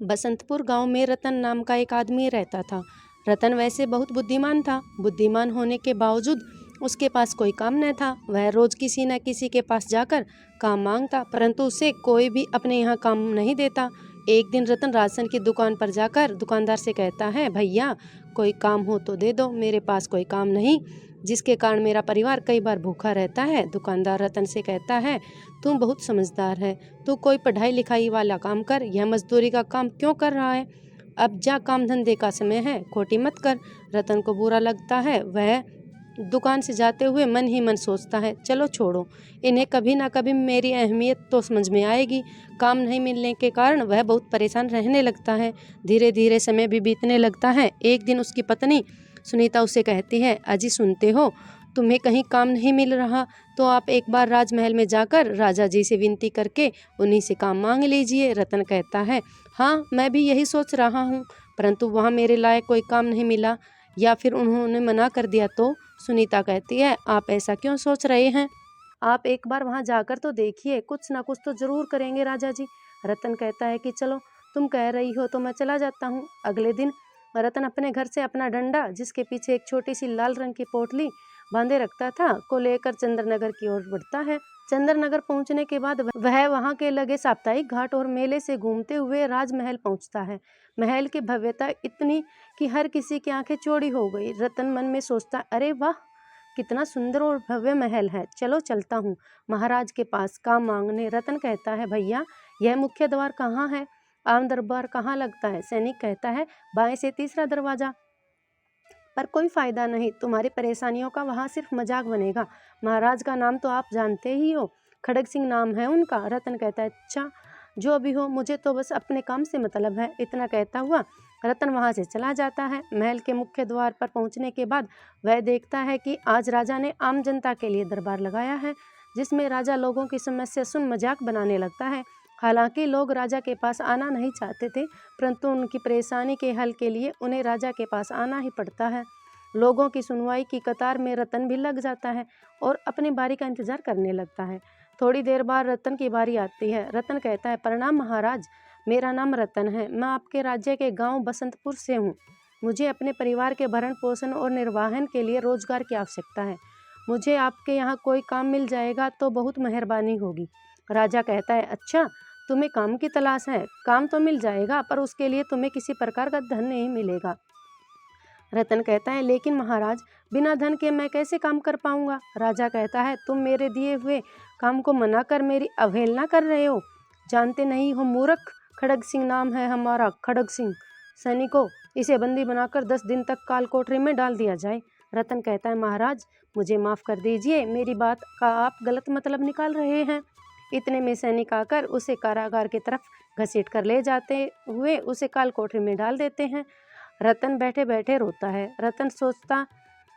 बसंतपुर गांव में रतन नाम का एक आदमी रहता था। रतन वैसे बहुत बुद्धिमान था। बुद्धिमान होने के बावजूद उसके पास कोई काम न था। वह रोज किसी न किसी के पास जाकर काम मांगता, परंतु उसे कोई भी अपने यहाँ काम नहीं देता। एक दिन रतन राशन की दुकान पर जाकर दुकानदार से कहता है, भैया कोई काम हो तो दे दो, मेरे पास कोई काम नहीं, जिसके कारण मेरा परिवार कई बार भूखा रहता है। दुकानदार रतन से कहता है, तुम बहुत समझदार है, तू कोई पढ़ाई लिखाई वाला काम कर, यह मजदूरी का काम क्यों कर रहा है? अब जा, काम धंधे का समय है, खोटी मत कर। रतन को बुरा लगता है। वह दुकान से जाते हुए मन ही मन सोचता है, चलो छोड़ो, इन्हें कभी ना कभी मेरी अहमियत तो समझ में आएगी। काम नहीं मिलने के कारण वह बहुत परेशान रहने लगता है। धीरे धीरे समय भी बीतने लगता है। एक दिन उसकी पत्नी सुनीता उसे कहती है, अजी सुनते हो, तुम्हें कहीं काम नहीं मिल रहा तो आप एक बार राजमहल में जाकर राजा जी से विनती करके उन्हीं से काम मांग लीजिए। रतन कहता है, हाँ मैं भी यही सोच रहा हूँ, परंतु वहाँ मेरे लायक कोई काम नहीं मिला, या फिर उन्होंने मना कर दिया तो? सुनीता कहती है, आप ऐसा क्यों सोच रहे हैं? आप एक बार वहाँ जाकर तो देखिए, कुछ ना कुछ तो जरूर करेंगे राजा जी। रतन कहता है कि चलो, तुम कह रही हो तो मैं चला जाता हूँ। अगले दिन रतन अपने घर से अपना डंडा, जिसके पीछे एक छोटी सी लाल रंग की पोटली बांधे रखता था, को लेकर चंद्रनगर की ओर बढ़ता है। चंद्रनगर पहुंचने के बाद वह वहां के लगे साप्ताहिक घाट और मेले से घूमते हुए राजमहल पहुंचता है। महल की भव्यता इतनी कि हर किसी की आंखें चौड़ी हो गई। रतन मन में सोचता, अरे वाह, कितना सुंदर और भव्य महल है, चलो चलता हूँ महाराज के पास काम मांगने। रतन कहता है, भैया यह मुख्य द्वार कहाँ है? आम दरबार कहाँ लगता है? सैनिक कहता है, बाएं से तीसरा दरवाजा। पर कोई फायदा नहीं, तुम्हारी परेशानियों का वहाँ सिर्फ मजाक बनेगा। महाराज का नाम तो आप जानते ही हो, खड़ग सिंह नाम है उनका। रतन कहता है, अच्छा जो भी हो, मुझे तो बस अपने काम से मतलब है। इतना कहता हुआ रतन वहाँ से चला जाता है। महल के मुख्य द्वार पर पहुँचने के बाद वह देखता है कि आज राजा ने आम जनता के लिए दरबार लगाया है, जिसमें राजा लोगों की समस्या सुन मजाक बनाने लगता है। हालांकि लोग राजा के पास आना नहीं चाहते थे, परंतु उनकी परेशानी के हल के लिए उन्हें राजा के पास आना ही पड़ता है। लोगों की सुनवाई की कतार में रतन भी लग जाता है और अपनी बारी का इंतजार करने लगता है। थोड़ी देर बाद रतन की बारी आती है। रतन कहता है, प्रणाम महाराज, मेरा नाम रतन है, मैं आपके राज्य के गांव बसंतपुर से हूँ। मुझे अपने परिवार के भरण पोषण और निर्वाहन के लिए रोजगार की आवश्यकता है। मुझे आपके यहाँ कोई काम मिल जाएगा तो बहुत मेहरबानी होगी। राजा कहता है, अच्छा तुम्हें काम की तलाश है? काम तो मिल जाएगा, पर उसके लिए तुम्हें किसी प्रकार का धन नहीं मिलेगा। रतन कहता है, लेकिन महाराज बिना धन के मैं कैसे काम कर पाऊंगा? राजा कहता है, तुम मेरे दिए हुए काम को मना कर मेरी अवहेलना कर रहे हो। जानते नहीं हो मूर्ख, खड़ग सिंह नाम है हमारा, खड़ग सिंह। सैनिकों, इसे बंदी बनाकर 10 दिन तक काल कोठरी में डाल दिया जाए। रतन कहता है, महाराज मुझे माफ़ कर दीजिए, मेरी बात का आप गलत मतलब निकाल रहे हैं। इतने में सैनिक आकर उसे कारागार की तरफ घसीट कर ले जाते हुए उसे काल कोठरी में डाल देते हैं। रतन बैठे बैठे रोता है। रतन सोचता,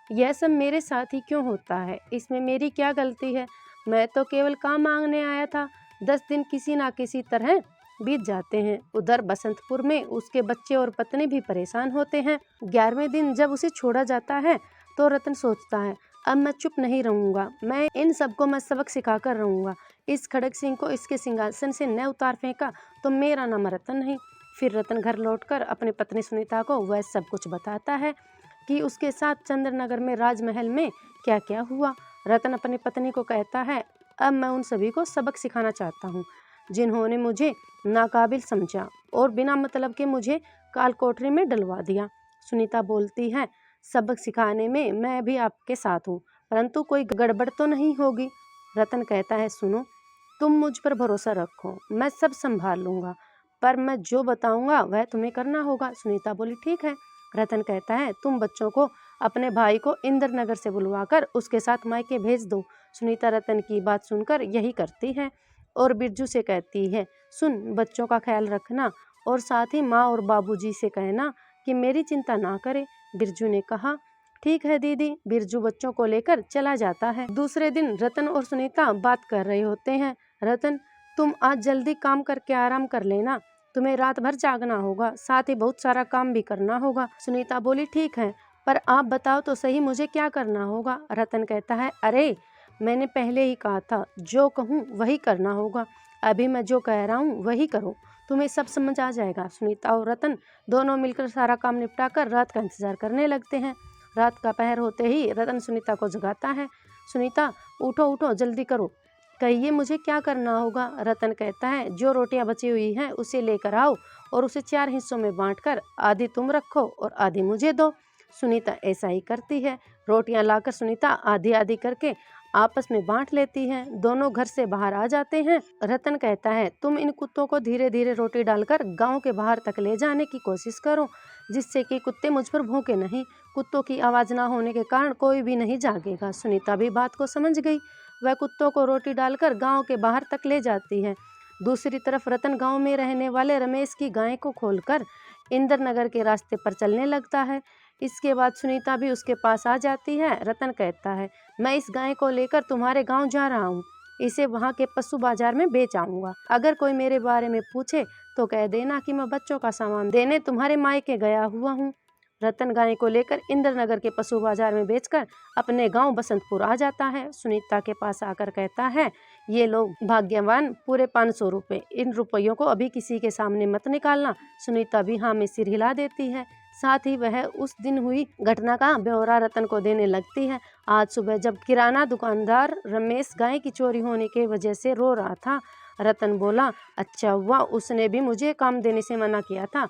यह सब मेरे साथ ही क्यों होता है? इसमें मेरी क्या गलती है? मैं तो केवल काम मांगने आया था। 10 दिन किसी ना किसी तरह बीत जाते हैं। उधर बसंतपुर में उसके बच्चे और पत्नी भी परेशान होते हैं। 11वें दिन जब उसे छोड़ा जाता है तो रतन सोचता है, अब मैं चुप नहीं रहूंगा, मैं इन सबको मैं सबक सिखा कर रहूंगा। इस खड़ग सिंह को इसके सिंहासन से न उतार फेंका तो मेरा नाम रतन नहीं। फिर रतन घर लौटकर अपनी पत्नी सुनीता को वह सब कुछ बताता है कि उसके साथ चंद्रनगर में राजमहल में क्या क्या हुआ। रतन अपनी पत्नी को कहता है, अब मैं उन सभी को सबक सिखाना चाहता हूँ जिन्होंने मुझे नाकाबिल समझा और बिना मतलब के मुझे काल कोठरी में डलवा दिया। सुनीता बोलती है, सबक सिखाने में मैं भी आपके साथ हूँ, परंतु कोई गड़बड़ तो नहीं होगी? रतन कहता है, सुनो, तुम मुझ पर भरोसा रखो, मैं सब संभाल लूँगा, पर मैं जो बताऊंगा वह तुम्हें करना होगा। सुनीता बोली, ठीक है। रतन कहता है, तुम बच्चों को अपने भाई को इंद्रनगर से बुलवाकर उसके साथ मायके भेज दो। सुनीता रतन की बात सुनकर यही करती है और बिरजू से कहती है, सुन, बच्चों का ख्याल रखना और साथ ही माँ और बाबूजी से कहना कि मेरी चिंता ना करे। बिरजू ने कहा, ठीक है दीदी। बिरजू बच्चों को लेकर चला जाता है। दूसरे दिन रतन और सुनीता बात कर रहे होते हैं। रतन, तुम आज जल्दी काम करके आराम कर लेना, तुम्हें रात भर जागना होगा, साथ ही बहुत सारा काम भी करना होगा। सुनीता बोली, ठीक है, पर आप बताओ तो सही मुझे क्या करना होगा? रतन कहता है, अरे मैंने पहले ही कहा था, जो कहूँ वही करना होगा। अभी मैं जो कह रहा हूँ वही करो, तुम्हें सब समझ आ जाएगा। सुनीता और रतन दोनों मिलकर सारा काम निपटाकर रात का इंतजार करने लगते हैं। रात का पहर होते ही रतन सुनीता को जगाता है। सुनीता, उठो उठो, जल्दी करो, कहिए मुझे क्या करना होगा। रतन कहता है, जो रोटियां बची हुई हैं उसे लेकर आओ और उसे 4 हिस्सों में बांटकर आधी तुम रखो और आधी मुझे दो। सुनीता ऐसा ही करती है। रोटियां लाकर सुनीता आधी आधी करके आपस में बांट लेती है। दोनों घर से बाहर आ जाते हैं। रतन कहता है, तुम इन कुत्तों को धीरे धीरे रोटी डालकर गांव के बाहर तक ले जाने की कोशिश करो, जिससे कि कुत्ते मुझ पर भौंके नहीं। कुत्तों की आवाज़ ना होने के कारण कोई भी नहीं जागेगा। सुनीता भी बात को समझ गई। वह कुत्तों को रोटी डालकर गांव के बाहर तक ले जाती है। दूसरी तरफ रतन गांव में रहने वाले रमेश की गाय को खोलकर इंदर नगर के रास्ते पर चलने लगता है। इसके बाद सुनीता भी उसके पास आ जाती है। रतन कहता है, मैं इस गाय को लेकर तुम्हारे गांव जा रहा हूँ, इसे वहाँ के पशु बाजार में बेच आऊँगा। अगर कोई मेरे बारे में पूछे तो कह देना कि मैं बच्चों का सामान देने तुम्हारे मायके गया हुआ हूँ। रतन गाय को लेकर इंदर नगर के पशु बाजार में बेचकर अपने गांव बसंतपुर आ जाता है। सुनीता के पास आकर कहता है, ये लोग भाग्यवान, पूरे 500 रुपये, इन रुपयों को अभी किसी के सामने मत निकालना। सुनीता भी हाँ में सिर हिला देती है। साथ ही वह उस दिन हुई घटना का ब्यौरा रतन को देने लगती है। आज सुबह जब किराना दुकानदार रमेश गाय की चोरी होने की वजह से रो रहा था, रतन बोला, अच्छा हुआ उसने भी मुझे काम देने से मना किया था।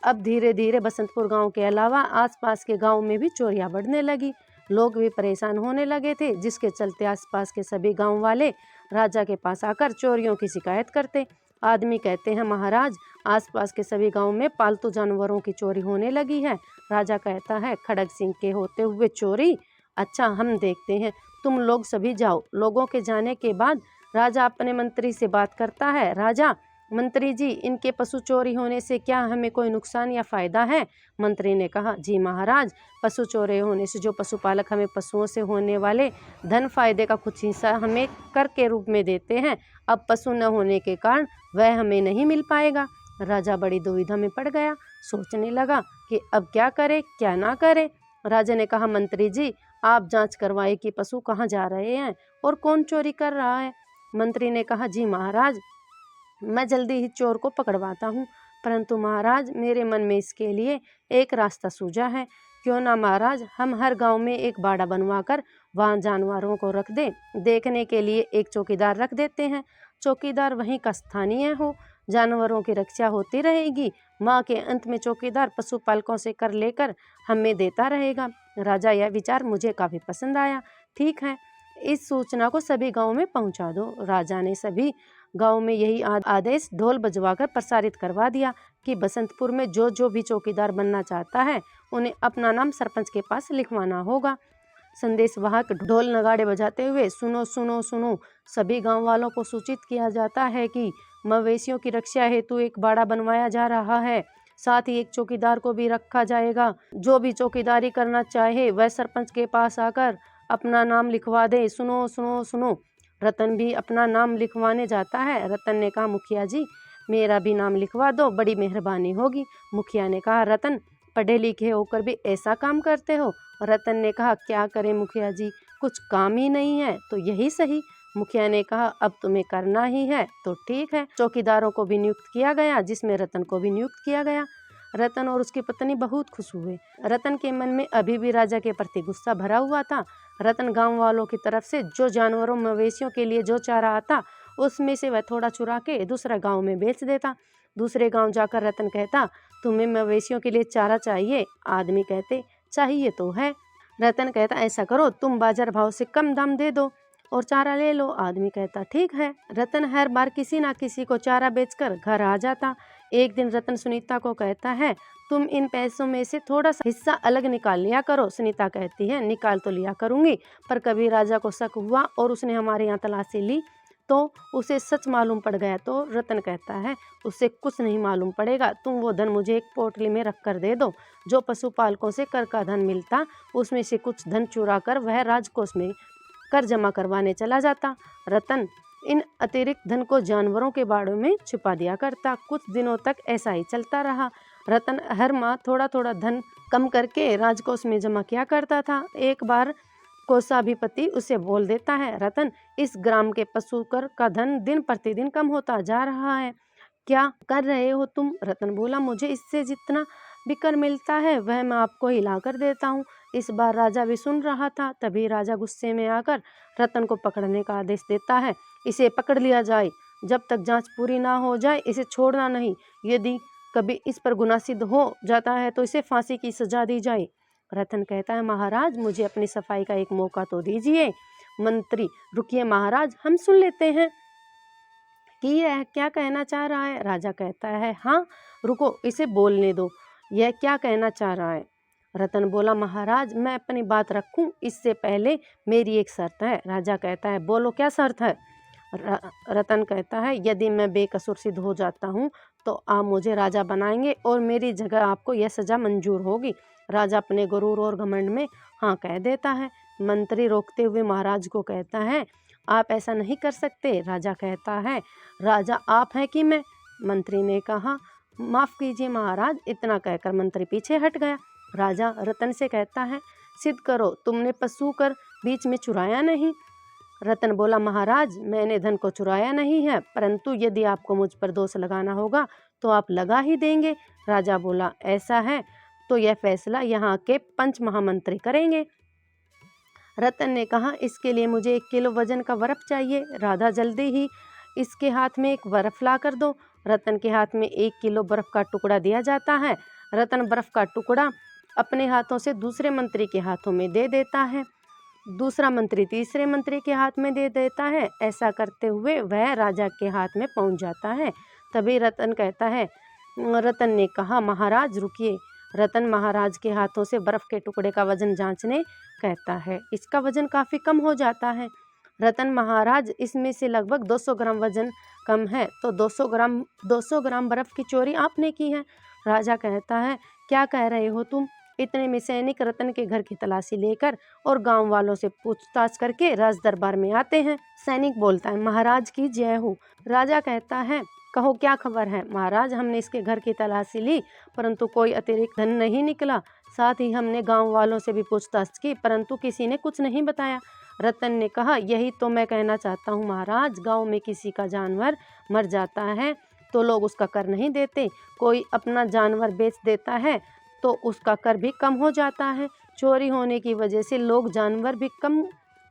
अब धीरे धीरे बसंतपुर गांव के अलावा आसपास के गांव में भी चोरियां बढ़ने लगी। लोग भी परेशान होने लगे थे, जिसके चलते आसपास के सभी गांव वाले राजा के पास आकर चोरियों की शिकायत करते। आदमी कहते हैं, महाराज, आसपास के सभी गांव में पालतू जानवरों की चोरी होने लगी है। राजा कहता है, खड़ग सिंह के होते हुए चोरी? अच्छा, हम देखते हैं, तुम लोग सभी जाओ। लोगों के जाने के बाद राजा अपने मंत्री से बात करता है। राजा, मंत्री जी, इनके पशु चोरी होने से क्या हमें कोई नुकसान या फायदा है? मंत्री ने कहा, जी महाराज, पशु चोरी होने से जो पशुपालक हमें पशुओं से होने वाले धन फायदे का कुछ हिस्सा हमें कर के रूप में देते हैं, अब पशु न होने के कारण वह हमें नहीं मिल पाएगा। राजा बड़ी दुविधा में पड़ गया, सोचने लगा कि अब क्या करे क्या ना करे। राजा ने कहा, मंत्री जी, आप जांच करवाए कि पशु कहाँ जा रहे हैं और कौन चोरी कर रहा है। मंत्री ने कहा, जी महाराज, मैं जल्दी ही चोर को पकड़वाता हूँ, परंतु महाराज, मेरे मन में इसके लिए एक रास्ता सूझा है। क्यों ना महाराज, हम हर गांव में एक बाड़ा बनवाकर वहां जानवरों को रख दें। देखने के लिए एक चौकीदार रख देते हैं। चौकीदार वहीं का स्थानीय हो, जानवरों की रक्षा होती रहेगी। माह के अंत में चौकीदार पशुपालकों से कर लेकर हमें देता रहेगा। राजा, यह विचार मुझे काफ़ी पसंद आया। ठीक है, इस सूचना को सभी गाँव में पहुँचा दो। राजा ने सभी गांव में यही आदेश ढोल बजवाकर प्रसारित करवा दिया कि बसंतपुर में जो जो भी चौकीदार बनना चाहता है उन्हें अपना नाम सरपंच के पास लिखवाना होगा। संदेशवाहक ढोल नगाड़े बजाते हुए सुनो सुनो सुनो सभी गांव वालों को सूचित किया जाता है कि मवेशियों की रक्षा हेतु एक बाड़ा बनवाया जा रहा है। साथ ही एक चौकीदार को भी रखा जाएगा। जो भी चौकीदारी करना चाहे वह सरपंच के पास आकर अपना नाम लिखवा दे। सुनो सुनो सुनो। रतन भी अपना नाम लिखवाने जाता है। रतन ने कहा, मुखिया जी, मेरा भी नाम लिखवा दो, बड़ी मेहरबानी होगी। मुखिया ने कहा, रतन, पढ़े लिखे होकर भी ऐसा काम करते हो। रतन ने कहा, क्या करें मुखिया जी, कुछ काम ही नहीं है तो यही सही। मुखिया ने कहा, अब तुम्हें करना ही है तो ठीक है। चौकीदारों को भी नियुक्त किया गया, जिसमें रतन को भी नियुक्त किया गया। रतन और उसकी पत्नी बहुत खुश हुए। रतन के मन में अभी भी राजा के प्रति गुस्सा भरा हुआ था। रतन गांव वालों की तरफ से जो जानवरों मवेशियों के लिए जो चारा आता उसमें से वह थोड़ा चुरा के दूसरा गांव में बेच देता। दूसरे गांव जाकर रतन कहता, तुम्हें मवेशियों के लिए चारा चाहिए? आदमी कहते, चाहिए तो है। रतन कहता, ऐसा करो, तुम बाजार भाव से कम दाम दे दो और चारा ले लो। आदमी कहता, ठीक है। रतन हर बार किसी ना किसी को चारा बेचकर घर आ जाता। एक दिन रतन सुनीता को कहता है, तुम इन पैसों में से थोड़ा सा हिस्सा अलग निकाल लिया करो। सुनीता कहती है, निकाल तो लिया करूंगी, पर कभी राजा को शक हुआ और उसने हमारे यहाँ तलाशी ली तो उसे सच मालूम पड़ गया तो। रतन कहता है, उससे कुछ नहीं मालूम पड़ेगा, तुम वो धन मुझे एक पोटली में रख कर दे दो। जो पशुपालकों से कर का धन मिलता उसमें से कुछ धन चुरा कर वह राजकोष में कर जमा करवाने चला जाता। रतन इन अतिरिक्त धन को जानवरों के बाड़ों में छुपा दिया करता। कुछ दिनों तक ऐसा ही चलता रहा। रतन हर माह थोड़ा थोड़ा धन कम करके राजकोष में जमा किया करता था। एक बार कोषाधिपति उसे बोल देता है, रतन, इस ग्राम के पशु कर का धन दिन प्रतिदिन कम होता जा रहा है। क्या कर रहे हो तुम? रतन बोला, मुझे इससे जितना बिकर मिलता है वह मैं आपको हिला कर देता हूँ। इस बार राजा भी सुन रहा था। तभी राजा गुस्से में आकर रतन को पकड़ने का आदेश देता है। इसे पकड़ लिया जाए, जब तक जांच पूरी ना हो जाए इसे छोड़ना नहीं। यदि कभी इस पर गुनाह सिद्ध हो जाता है तो इसे फांसी की सजा दी जाए। रतन कहता है, महाराज मुझे अपनी सफाई का एक मौका तो दीजिए। मंत्री, रुकिए महाराज, हम सुन लेते हैं कि यह क्या कहना चाह रहा है। राजा कहता है, हाँ रुको, इसे बोलने दो, यह क्या कहना चाह रहा है। रतन बोला, महाराज मैं अपनी बात रखूं इससे पहले मेरी एक शर्त है। राजा कहता है, बोलो क्या शर्त है। रतन कहता है, यदि मैं बेकसूर सिद्ध हो जाता हूँ तो आप मुझे राजा बनाएंगे और मेरी जगह आपको यह सजा मंजूर होगी। राजा अपने गुरूर और घमंड में हाँ कह देता है। मंत्री रोकते हुए महाराज को कहता है, आप ऐसा नहीं कर सकते। राजा कहता है, राजा आप हैं कि मैं? मंत्री ने कहा, माफ़ कीजिए महाराज। इतना कहकर मंत्री पीछे हट गया। राजा रतन से कहता है, सिद्ध करो तुमने पशु कर बीच में चुराया नहीं। रतन बोला, महाराज मैंने धन को चुराया नहीं है, परंतु यदि आपको मुझ पर दोष लगाना होगा तो आप लगा ही देंगे। राजा बोला, ऐसा है तो यह फैसला यहाँ के पंच महामंत्री करेंगे। रतन ने कहा, इसके लिए मुझे 1 किलो वजन का बर्फ चाहिए। राधा जल्दी ही इसके हाथ में एक बर्फ ला कर दो। रतन के हाथ में 1 किलो बर्फ का टुकड़ा दिया जाता है। रतन बर्फ का टुकड़ा अपने हाथों से दूसरे मंत्री के हाथों में दे देता है। दूसरा मंत्री तीसरे मंत्री के हाथ में दे देता है। ऐसा करते हुए वह राजा के हाथ में पहुंच जाता है। तभी रतन ने कहा, महाराज रुकिए। रतन महाराज के हाथों से बर्फ के टुकड़े का वजन जांचने कहता है। इसका वजन काफ़ी कम हो जाता है। रतन, महाराज इसमें से लगभग 200 ग्राम वजन कम है, तो 200 ग्राम बर्फ की चोरी आपने की है। राजा कहता है, क्या कह रहे हो तुम? इतने में सैनिक रतन के घर की तलाशी लेकर और गांव वालों से पूछताछ करके राज दरबार में आते हैं। सैनिक बोलता है, महाराज की जय हो। राजा कहता है, कहो क्या खबर है। महाराज हमने इसके घर की तलाशी ली परंतु कोई अतिरिक्त धन नहीं निकला। साथ ही हमने गांव वालों से भी पूछताछ की परंतु किसी ने कुछ नहीं बताया। रतन ने कहा, यही तो मैं कहना चाहता हूँ महाराज। गांव में किसी का जानवर मर जाता है तो लोग उसका कर नहीं देते। कोई अपना जानवर बेच देता है तो उसका कर भी कम हो जाता है। चोरी होने की वजह से लोग जानवर भी कम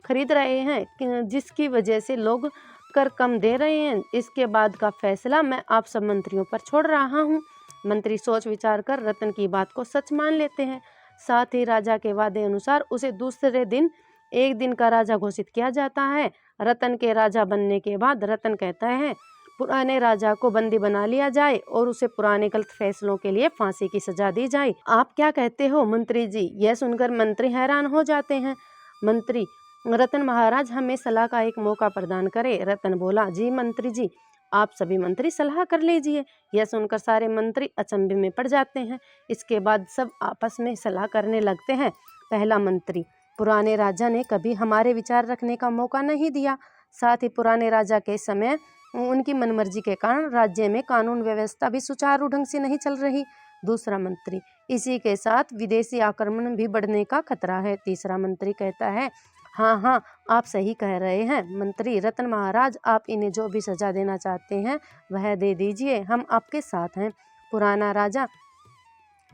खरीद रहे हैं, जिसकी वजह से लोग कर कम दे रहे हैं। इसके बाद का फैसला मैं आप सब मंत्रियों पर छोड़ रहा हूँ। मंत्री सोच विचार कर रतन की बात को सच मान लेते हैं। साथ ही राजा के वादे अनुसार उसे दूसरे दिन 1 दिन का राजा घोषित किया जाता है। रतन के राजा बनने के बाद रतन कहता है, पुराने राजा को बंदी बना लिया जाए और उसे पुराने गलत फैसलों के लिए फांसी की सजा दी जाए। आप क्या कहते हो मंत्री जी? यह सुनकर मंत्री हैरान हो जाते हैं। मंत्री, रतन महाराज हमें सलाह का एक मौका प्रदान करे। रतन बोला, जी मंत्री जी, आप सभी मंत्री सलाह कर लीजिए। यह सुनकर सारे मंत्री अचंभे में पड़ जाते हैं। इसके बाद सब आपस में सलाह करने लगते हैं। पहला मंत्री, पुराने राजा ने कभी हमारे विचार रखने का मौका नहीं दिया। साथ ही पुराने राजा के समय उनकी मनमर्जी के कारण राज्य में कानून व्यवस्था भी सुचारू ढंग से नहीं चल रही। दूसरा मंत्री, इसी के साथ विदेशी आक्रमण भी बढ़ने का खतरा है। तीसरा मंत्री कहता है, हाँ आप सही कह रहे हैं मंत्री। रतन महाराज, आप इन्हें जो भी सजा देना चाहते हैं वह दे दीजिए, हम आपके साथ हैं। पुराना राजा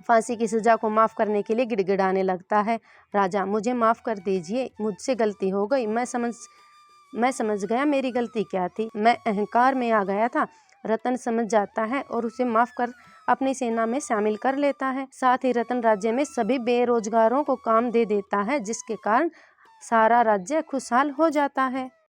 फांसी की सजा को माफ़ करने के लिए गिड़गिड़ाने लगता है। राजा, मुझे माफ़ कर दीजिए, मुझसे गलती हो गई। मैं समझ गया मेरी गलती क्या थी। मैं अहंकार में आ गया था। रतन समझ जाता है और उसे माफ़ कर अपनी सेना में शामिल कर लेता है। साथ ही रतन राज्य में सभी बेरोजगारों को काम दे देता है, जिसके कारण सारा राज्य खुशहाल हो जाता है।